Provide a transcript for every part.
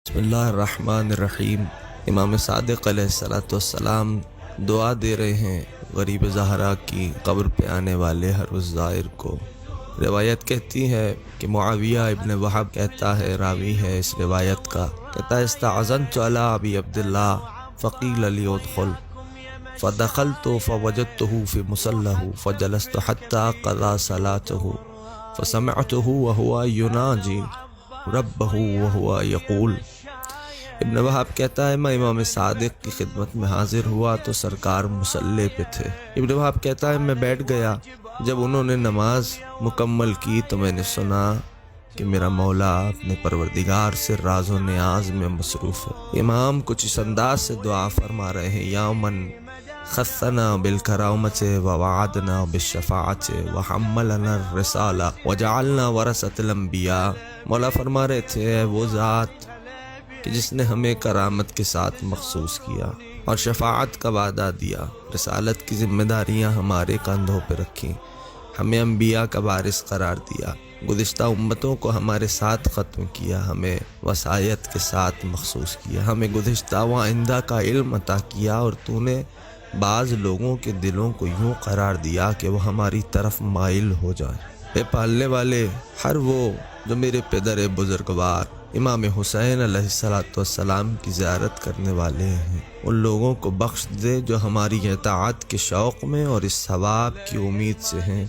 بسم اللہ الرحمن الرحیم۔ امام صادق علیہ السلام دعا دے رہے ہیں غریب زہرا کی قبر پہ آنے والے ہر اس زائر کو۔ روایت کہتی ہے کہ معاویہ ابن وہب کہتا ہے، راوی ہے اس روایت کا، کہتا ہے استعذنت علی ابی عبداللہ فقیل لی ادخل فدخلت فوجدته في مصلاه فجلست حتى قضى صلاته فسمعته وهو يناجي ربه وهو يقول۔ ابن وہب کہتا ہے میں امام صادق کی خدمت میں حاضر ہوا تو سرکار مصلی پہ تھے۔ ابن وہب کہتا ہے میں بیٹھ گیا، جب انہوں نے نماز مکمل کی تو میں نے سنا کہ میرا مولا اپنے پروردگار سے راز و نیاز میں مصروف ہے۔ امام کچھ اس انداز سے دعا فرما رہے ہیں، یا من خصنا بالکرامت ووعدنا بالشفاعت وحملنا الرسالہ وجعلنا ورثۃ الانبیاء۔ مولا فرما رہے تھے، وہ ذات کہ جس نے ہمیں کرامت کے ساتھ مخصوص کیا اور شفاعت کا وعدہ دیا، رسالت کی ذمہ داریاں ہمارے کندھوں پہ رکھیں، ہمیں انبیاء کا وارث قرار دیا، گزشتہ امتوں کو ہمارے ساتھ ختم کیا، ہمیں وصایت کے ساتھ مخصوص کیا، ہمیں گزشتہ و آئندہ کا علم عطا کیا، اور تو نے بعض لوگوں کے دلوں کو یوں قرار دیا کہ وہ ہماری طرف مائل ہو جائیں۔ اے پالنے والے، ہر وہ جو میرے پدر بزرگوار امام حسین علیہ السلام کی زیارت کرنے والے ہیں، ان لوگوں کو بخش دے جو ہماری اطاعت کے شوق میں اور اس ثواب کی امید سے ہیں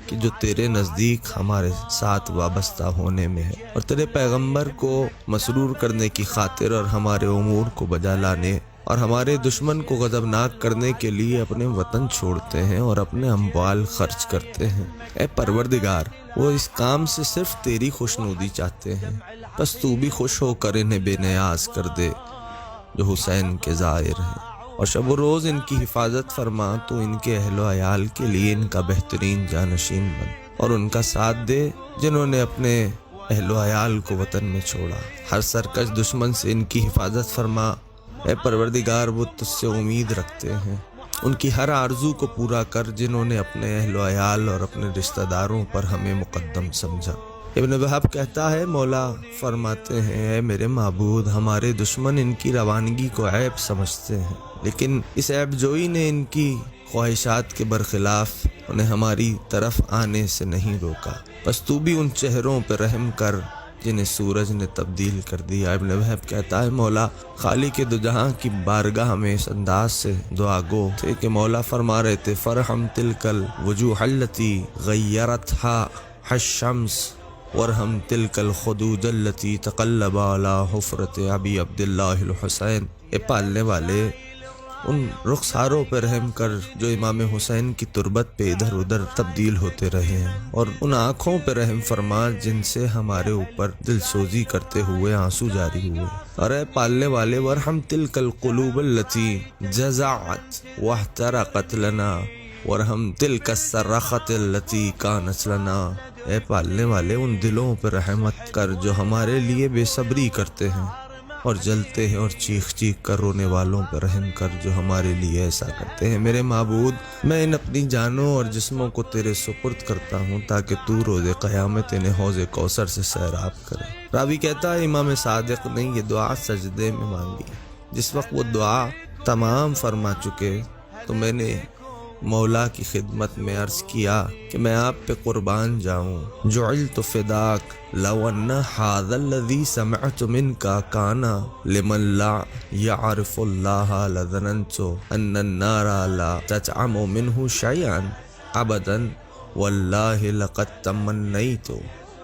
کہ جو تیرے نزدیک ہمارے ساتھ وابستہ ہونے میں ہے، اور تیرے پیغمبر کو مسرور کرنے کی خاطر اور ہمارے امور کو بجا لانے اور ہمارے دشمن کو غضبناک کرنے کے لیے اپنے وطن چھوڑتے ہیں اور اپنے اموال خرچ کرتے ہیں۔ اے پروردگار، وہ اس کام سے صرف تیری خوشنودی چاہتے ہیں، بس تو بھی خوش ہو کر انہیں بے نیاز کر دے جو حسین کے زائر ہیں، اور شب و روز ان کی حفاظت فرما۔ تو ان کے اہل و عیال کے لیے ان کا بہترین جانشین بن، اور ان کا ساتھ دے جنہوں نے اپنے اہل و عیال کو وطن میں چھوڑا۔ ہر سرکش دشمن سے ان کی حفاظت فرما۔ اے پروردگار، وہ تجھ سے امید رکھتے ہیں، ان کی ہر آرزو کو پورا کر جنہوں نے اپنے اہل و عیال اور اپنے رشتہ داروں پر ہمیں مقدم سمجھا۔ ابن وہب کہتا ہے، مولا فرماتے ہیں، اے میرے معبود، ہمارے دشمن ان کی روانگی کو عیب سمجھتے ہیں، لیکن اس عیب جوئی نے ان کی خواہشات کے برخلاف انہیں ہماری طرف آنے سے نہیں روکا، بس تو بھی ان چہروں پہ رحم کر جنہیں سورج نے تبدیل کر دیا۔ ابن وہب کہتا ہے، مولا خالق دو جہاں کی بارگاہ میں اس انداز سے دعا گو تھے کہ مولا فرما رہے تھے، فرحم تلک الوجوہ التی غیرتها الشمس ورحم تلک الخدود التی تقلب علی حفرت ابی عبداللہ الحسین۔ اے پالنے والے، ان رخساروں پہ رحم کر جو امام حسین کی تربت پہ ادھر ادھر تبدیل ہوتے رہے ہیں، اور ان آنکھوں پہ رحم فرما جن سے ہمارے اوپر دل سوزی کرتے ہوئے آنسو جاری ہوئے، اور اے پالنے والے، ورحم تلک القلوب التی جزعت واحترقت لنا ورحم تلک الصرخۃ التی کانت لنا۔ اے پالنے والے، ان دلوں پہ رحمت کر جو ہمارے لیے بے صبری کرتے ہیں اور جلتے ہیں، اور چیخ چیخ کر رونے والوں پر رحم کر جو ہمارے لیے ایسا کرتے ہیں۔ میرے معبود، میں ان اپنی جانوں اور جسموں کو تیرے سپرد کرتا ہوں تاکہ تو روز قیامت انہیں حوض کوثر سے سیراب کرے۔ راوی کہتا ہے، امام صادق نے یہ دعا سجدے میں مانگی۔ جس وقت وہ دعا تمام فرما چکے تو میں نے مولا کی خدمت میں عرض کیا کہ میں آپ پہ قربان جاؤں، جعلت فداک لو ان ھذا الذی سمعت منک کان لمن لا یعرف اللہ لظننت ان النار لا تطعم منہ شیئا ابدا واللہ لقد تمنیت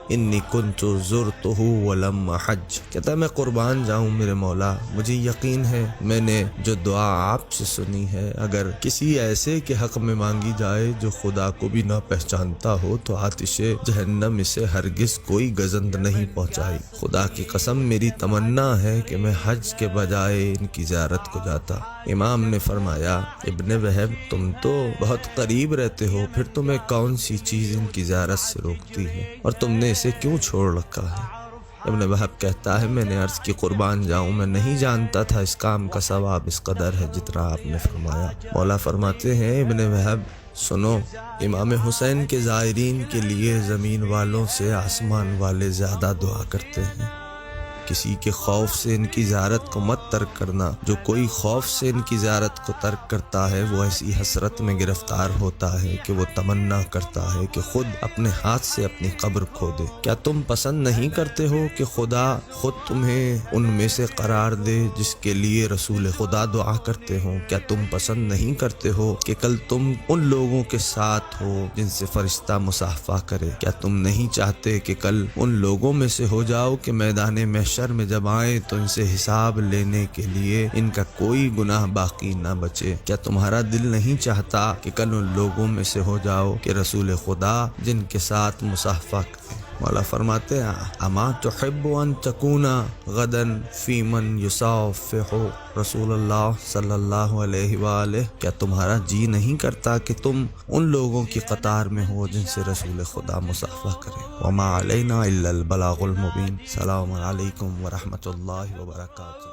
انی کنت زرتہ ولم حج۔ کہتا ہے، میں قربان جاؤں میرے مولا، مجھے یقین ہے میں نے جو دعا آپ سے سنی ہے اگر کسی ایسے کے حق میں مانگی جائے جو خدا کو بھی نہ پہچانتا ہو تو آتش جہنم اسے ہرگز کوئی گزند نہیں پہنچائی۔ خدا کی قسم، میری تمنا ہے کہ میں حج کے بجائے ان کی زیارت کو جاتا۔ امام نے فرمایا، ابن وہب، تم تو بہت قریب رہتے ہو، پھر تمہیں کون سی چیز ان کی زیارت سے روکتی ہے، اور تم نے اسے کیوں چھوڑ رکھا ہے؟ ابن وہب کہتا ہے، میں نے عرض کی قربان جاؤں، میں نہیں جانتا تھا اس کام کا ثواب اس قدر ہے جتنا آپ نے فرمایا۔ مولا فرماتے ہیں، ابن وہب سنو، امام حسین کے زائرین کے لیے زمین والوں سے آسمان والے زیادہ دعا کرتے ہیں۔ کسی کے خوف سے ان کی زیارت کو مت ترک کرنا، جو کوئی خوف سے ان کی زیارت کو ترک کرتا ہے وہ ایسی حسرت میں گرفتار ہوتا ہے کہ وہ تمنا کرتا ہے کہ خود اپنے ہاتھ سے اپنی قبر کھو دے۔ کیا تم پسند نہیں کرتے ہو کہ خدا خود تمہیں ان میں سے قرار دے جس کے لیے رسول خدا دعا کرتے ہوں؟ کیا تم پسند نہیں کرتے ہو کہ کل تم ان لوگوں کے ساتھ ہو جن سے فرشتہ مصافحہ کرے؟ کیا تم نہیں چاہتے کہ کل ان لوگوں میں سے ہو جاؤ کہ میدان محشر میں جب آئیں تو ان سے حساب لینے کے لیے ان کا کوئی گناہ باقی نہ بچے؟ کیا تمہارا دل نہیں چاہتا کہ کل ان لوگوں میں سے ہو جاؤ کہ رسول خدا جن کے ساتھ مصافحہ کرے؟ مولا فرماتے ہیں اما تحب ان تکون غدا فی من یصافح رسول اللہ صلی اللہ علیہ وآلہ، کیا تمہارا جی نہیں کرتا کہ تم ان لوگوں کی قطار میں ہو جن سے رسول خدا مصافحہ کرے؟ وما علینا الا البلاغ المبین۔ السلام علیکم ورحمۃ اللہ وبرکاتہ۔